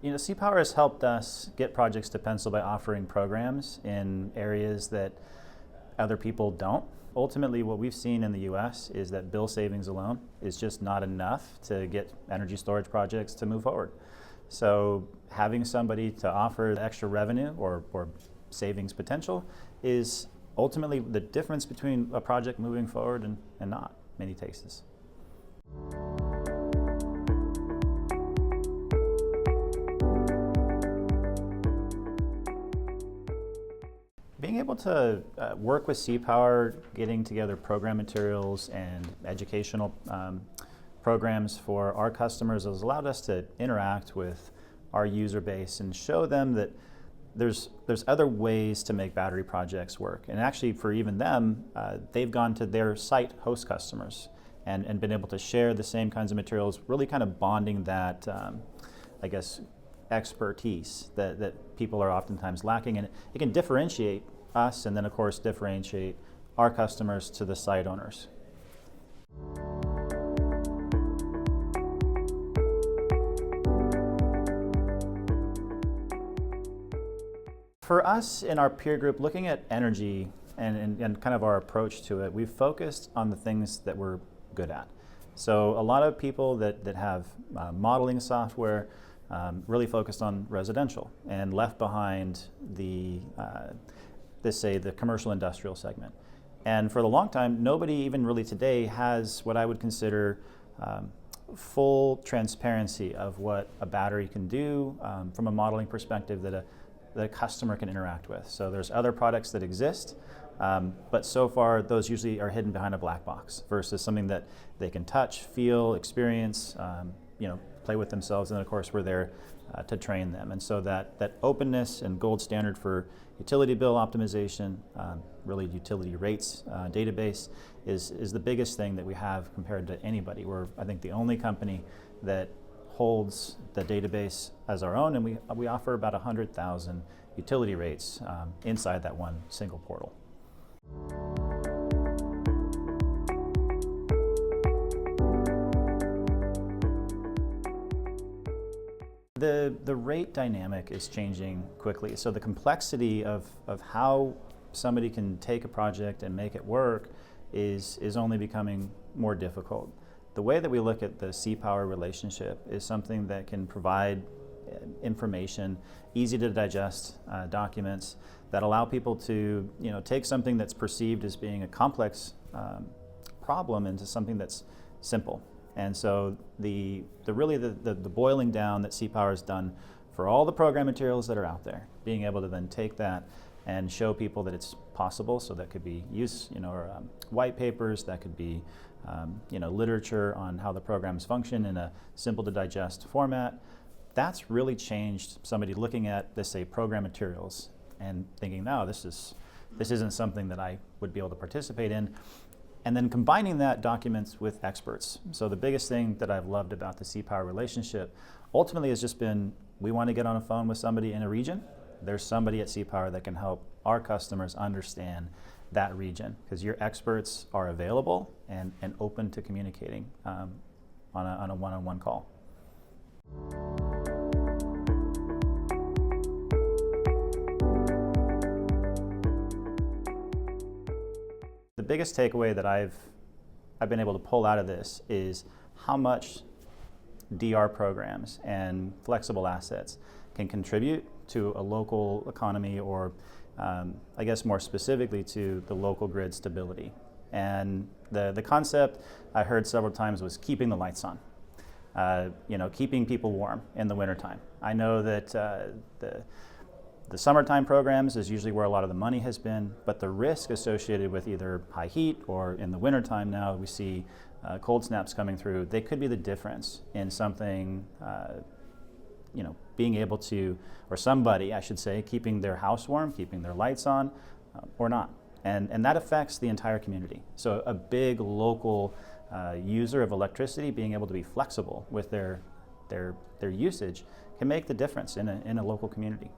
CPower has helped us get projects to pencil by offering programs in areas that other people don't. Ultimately, what we've seen in the US is that bill savings alone is just not enough to get energy storage projects to move forward. So having somebody to offer extra revenue or savings potential is ultimately the difference between a project moving forward and not, many cases. Being able to work with CPower, getting together program materials and educational programs for our customers has allowed us to interact with our user base and show them that there's other ways to make battery projects work. And actually for even them, they've gone to their site host customers and been able to share the same kinds of materials, really kind of bonding that, I guess, expertise that people are oftentimes lacking. And it can differentiate us and then of course differentiate our customers to the site owners. For us in our peer group, looking at energy and kind of our approach to it, we've focused on the things that we're good at. So a lot of people that have modeling software really focused on residential and left behind the commercial industrial segment. And for the long time, nobody even really today has what I would consider full transparency of what a battery can do from a modeling perspective that a customer can interact with. So there's other products that exist, but so far those usually are hidden behind a black box versus something that they can touch, feel, experience, play with themselves, and then of course we're there to train them. And so that openness and gold standard for utility bill optimization, really utility rates database is the biggest thing that we have compared to anybody. We're, I think, the only company that holds the database as our own, and we offer about 100,000 utility rates inside that one single portal. The rate dynamic is changing quickly, so the complexity of how somebody can take a project and make it work is only becoming more difficult. The way that we look at the CPower relationship is something that can provide information, easy to digest documents that allow people to take something that's perceived as being a complex problem into something that's simple. And so the boiling down that CPower has done for all the program materials that are out there, being able to then take that and show people that it's possible. So that could be white papers, that could be literature on how the programs function in a simple to digest format. That's really changed somebody looking at, let's say, program materials and thinking, no, this isn't something that I would be able to participate in. And then combining that documents with experts. So the biggest thing that I've loved about the CPower relationship ultimately has just been, we want to get on a phone with somebody in a region. There's somebody at CPower that can help our customers understand that region, because your experts are available and open to communicating on a one-on-one call. The biggest takeaway that I've been able to pull out of this is how much DR programs and flexible assets can contribute to a local economy, or I guess more specifically to the local grid stability. And the concept I heard several times was keeping the lights on, keeping people warm in the wintertime. I know that the summertime programs is usually where a lot of the money has been, but the risk associated with either high heat or in the wintertime now we see cold snaps coming through. They could be the difference in something, being able to, or somebody, I should say, keeping their house warm, keeping their lights on, or not. And that affects the entire community. So a big local user of electricity being able to be flexible with their usage can make the difference in a local community.